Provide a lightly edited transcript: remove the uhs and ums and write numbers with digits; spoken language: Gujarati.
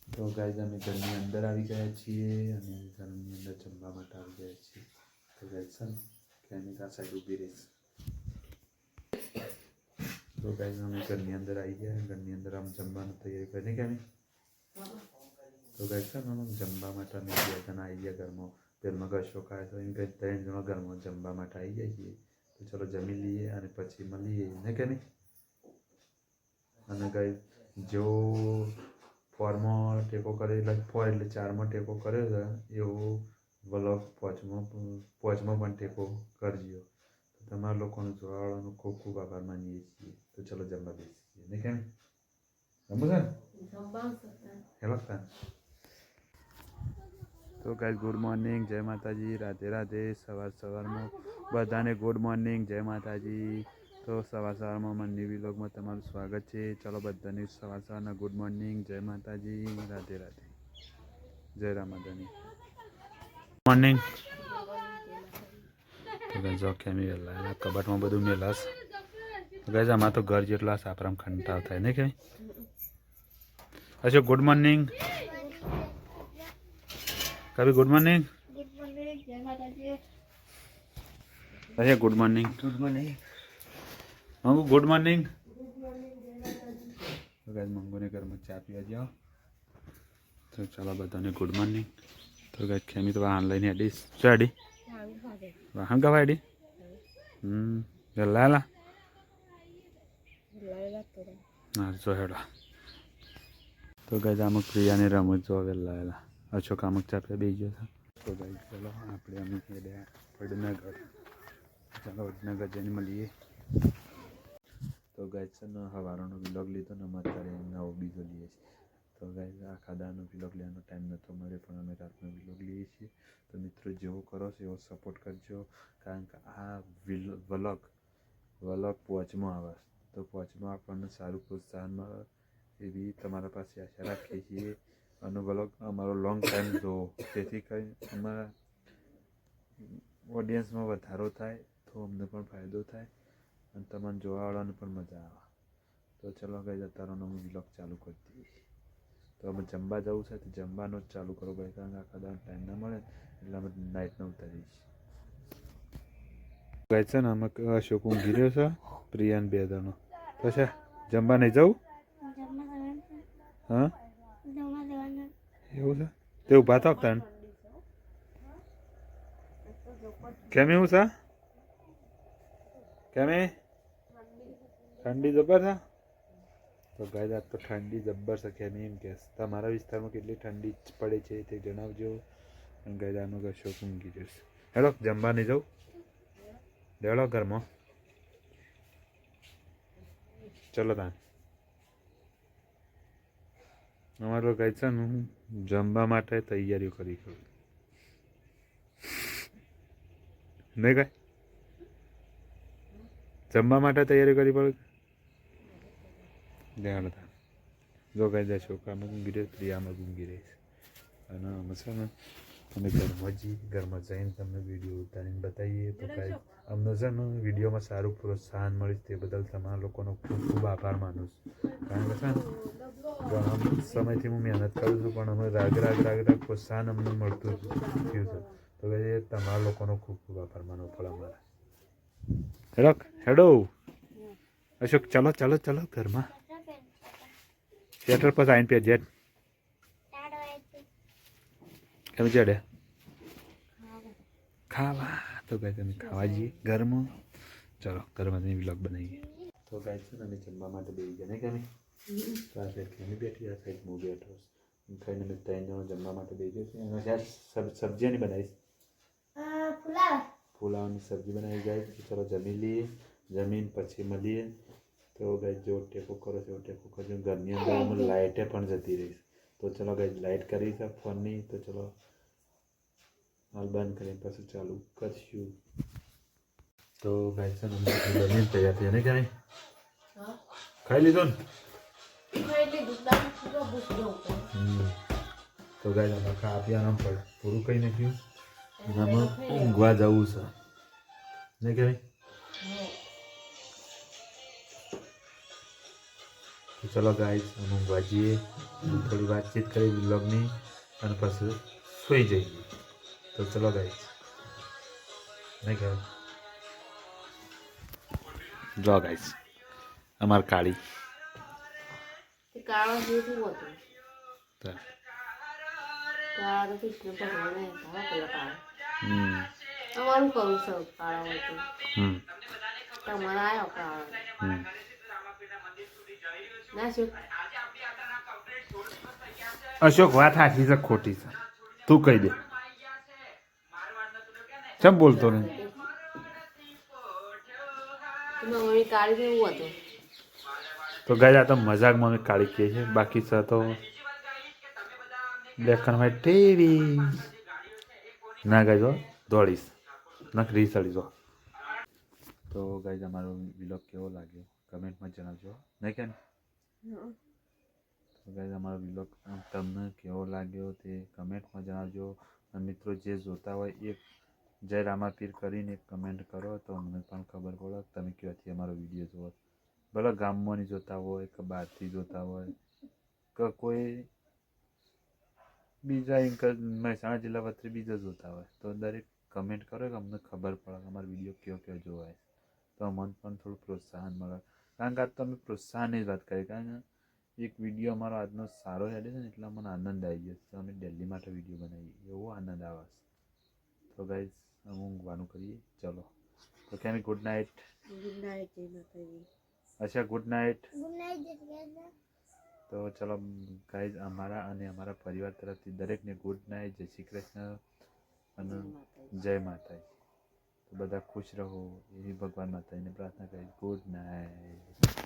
તો ગાઈઝ અમે ઘરની અંદર આવી ગયા છીએ અને ઘરની અંદર જમવા માટે આવી ગયા છીએ. તો ગાઈઝ છે ને કેમેરા સાઈડ ઊભી રહીશ. તો ગાઈઝ અમે ઘરની અંદર આવી ગયા. ઘરની અંદર આમ જમવાનું તૈયારી કરી કેમી. તો ગાઈઝ છે ને જમવા માટે અમે 2 જણા આવી ગયા ઘરમાં. ઘરમાં કશો ખાય તો એમ કંઈ 3 જણા ઘરમાં જમવા માટે આવી ગયા છીએ. તો ચલો જમી લઈએ અને પછી મળીએ ને કેમી. અને ગાઈઝ જો ફોરમાં ટેકો કરે એટલે 4 એટલે 4માં ટેકો કર્યો છે એવો વ્લોગ 5માં પણ ટેકો કરજો. તો તમારા લોકોનો જોડાવાનો ખૂબ ખૂબ આભાર માનીએ છીએ. તો ચલો જમવા બેસીએ ને કેમ જમવું છે ને હેલો. તો ગાઈઝ ગુડ મોર્નિંગ, જય માતાજી, રાધે રાધે. સવારમાં બધાને ગુડ મોર્નિંગ, જય માતાજી. તો સવારમાં મારી વ્લોગમાં તમારું સ્વાગત છે. ચલો બધાને સવારના ગુડ મોર્નિંગ, જય માતાજી, રાધે રાધે, જય રામાદાની. મોર્નિંગ. તો ગાઈઝ જો કેમી વેલા કબાટમાં બધું મેલાસ. તો ગાઈઝ આમાં તો ઘર જેટલા સાપરામ ખંટાવ થાય ને કે અચ્છા. ગુડ મોર્નિંગ કભી. Good morning. અચ્છા ગુડ મોર્નિંગ. મંગુ ગુડ મોર્નિંગ. તો ગાઈઝ મંગુને ઘરમાં ચા પીવા જાઓ. તો ચાલો બધાને ગુડ મોર્નિંગ. તો ગાઈઝ ખેમી તો વાહન લઈને અડીશ. શું અડી વાહન કવા અડી? વેલા હા જો હેડો. તો ગાઈઝ અમુક પ્રિયાને રમત જો વેલા અશોક અમુક ચા પીવા બેસી ગયો છે. તો ગાઈઝ ચલો આપણે અમુક વડનગર. ચાલો વડનગર જઈને મળીએ. તો ગાઈઝ છે ને સવારનો વ્લોગ લીધો ને અમે અત્યારે નવો બીજો લઈએ છીએ. તો ગાઈઝ આખા દાનો વ્લોગ લેવાનો ટાઈમ નહોતો મળે પણ અમે રાતનો વ્લોગ લઈએ છીએ. તો મિત્રો જેવો કરો છો એવો સપોર્ટ કરજો કારણ કે આ વ્લોગ 5માં આવે. તો 5માં આપણને સારું પ્રોત્સાહન મળે એવી તમારા પાસે આશા રાખીએ છીએ. અને વ્લોગ અમારો લોંગ ટાઈમ જોવો જેથી કરી અમારા ઓડિયન્સમાં વધારો થાય તો અમને પણ ફાયદો થાય અને તમને જોવાવાળાને પણ મજા આવે. તો ચલો ગાઈઝ અત્યારનો અમે વ્લોગ ચાલુ કરી દઈએ. તો અમે જમવા જવું છે તો જમવાનો જ ચાલુ કરો ભાઈ કારણ કે આખા દાવાનો ટાઈમ ના મળે એટલે અમે નાઇટના ઉતારીએ છીએ. ગાઈઝ છે ને અમે અશોક ઊંઘી રહ્યો છે, પ્રિયાન 2 જણો. તો છે જમવા નહીં જવું? હા એવું છે તે ઊભા થાવ તને કેમ એવું છે? કેમ ઠંડી જબર છે? તો ગાઈઝ આજ તો ઠંડી જબ્બર છે. કેમ એમ કે તમારા વિસ્તારમાં કેટલી ઠંડી પડે છે તે જણાવજો. અને ગાઈઝ આનો અશોક ઊંઘી જશે. હેલો જમવા નહીં જવું? લેવડો ઘરમાં ચલો તાન. અમારો ગાઈઝ છે ને જમવા માટે તૈયારીઓ કરી કરું નહીં ગાય જમવા માટે તૈયારી કરી પડે. લેવડો તાન. જો ગાઈઝ છોકરામાં ઊંઘી રહે, પ્રિયામાં ઊંઘી રહીશ અને અમે છે ને અમે ઘરમાં જઈને તમને વિડીયો ઉતારીને બતાવીએ. તો ગાઈઝ અમને છે ને વિડીયોમાં સારું પ્રોત્સાહન મળે તે બદલ તમારા લોકોનો ખૂબ ખૂબ આભાર માનું છું. કારણ કે છે ને ઘણા સમયથી હું મહેનત કરું છું પણ અમે રાગ પ્રોત્સાહન અમને મળતું થયું છે. તો ગાઈઝ તમારા લોકોનો ખૂબ ખૂબ આભાર માનવો પડે અમારા. હેડો અશોક ચાલો ચાલો ચાલો ઘરમાં થિયેટર પર આવીને પે જેટ કેમ ચડે ખાવા. તો ગાઈઝ અમે ખાવા જઈએ ઘરમાં. ચાલો ઘરમાં જઈને વ્લોગ બનાવીએ. તો ગાઈઝ છે ને અમે જમવા માટે બેસી ગયા ને કેમ તો આ સાઈડ કેમી બેઠી, આ સાઈડ હું બેઠો ખાઈને અમે 3 જણો જમવા માટે બેસી ગયો છે. એમાં સબ્જી નહીં બનાવીશ, પુલાવની સબ્જી બનાવી જાય. ચલો જમી લઈએ, જમીન પછી મળીએ. તો ગાઈઝ જો ટેકો કરો છો ટેકો કરજો. ઘરની અંદર અમે લાઇટે પણ જતી રહીશ. તો ચલો ગાઈઝ લાઇટ કરી છે ફોનની. તો ચલો હાલ બંધ કરીને પાછું ચાલુ કરશું. તો ગાઈઝ છે ને જમીન તૈયાર થઈ ને ક્યાંય ખાઈ લીધું ને. તો ગાઈઝ અમે ખાવા પીવાનું પણ પૂરું કઈ નાખ્યું અને અમે ઊંઘવા જવું છે ને કે ચલો ગાઈઝ અમે ઊંઘવા જઈએ, થોડી વાતચીત કરી વ્લોગની અને પછી સૂઈ જઈએ. તો ચલો ગાઈઝ, નહીં કહેવાય જો ગાઈઝ અમાર કાળી કાળો જેવું હતું. કાળો તો કૃષ્ણ ભગવાને પેલા કાળો. તમારું કરું છે કાળો હતું. તમારે આવ્યો કાળો. ના શું અશોક વાત સાચી છે ખોટી છે તું કહી દે. કેમ બોલતો નહીં? મમ્મી કાળી જેવું હતું. તો ગાય આ તો મજાકમાં અમે કાળી કહીએ છીએ, બાકી છે તો બ્લેક એન્ડ વ્હાઈટ ટીવી ના ગાય દોડીશ ના રીસ અડી જો. તો ગાય અમારો વિલોગ કેવો લાગ્યો કમેન્ટમાં જણાવજો, નહીં કેમ? તો ગાય અમારો વિલોગ તમને કેવો લાગ્યો તે કમેન્ટમાં જણાવજો. અને મિત્રો જે જોતા હોય એક જય રામાપીર કરીને એક કમેન્ટ કરો તો અમને પણ ખબર પડે તમે ક્યાંથી અમારો વિડીયો જુઓ. ભલે ગામમાંની જોતા હોય કે બહારથી જોતા હોય કે કોઈ બીજા મહેસાણા જિલ્લા વચ્ચે બીજા જોતા હોય તો દરેક કમેન્ટ કરો કે અમને ખબર પડે કે અમારો વિડીયો કયો જોવાય તો અમને પણ થોડું પ્રોત્સાહન મળે. કારણ કે આજ તો અમે પ્રોત્સાહનની જ વાત કરીએ, કારણ કે એક વિડીયો અમારો આજનો સારો હેડે છે ને એટલે મને આનંદ આવી ગયો તો અમે દિલ્હી માટે વિડીયો બનાવીએ એવો આનંદ આવે. તો ગાઈઝ અમે ઊંઘવાનું કરીએ ચલો. તો કેમી ગુડ નાઇટ. ગુડ નાઇટ જય માતાજી. અચ્છા ગુડ નાઇટ. તો ચલો ગાઈઝ અમારા અને અમારા પરિવાર તરફથી દરેકને ગુડ નાઇટ, જય શ્રી કૃષ્ણ અને જય માતાજી. તો બધા ખુશ રહો એવી ભગવાન માતાજીને પ્રાર્થના કરી. Good night.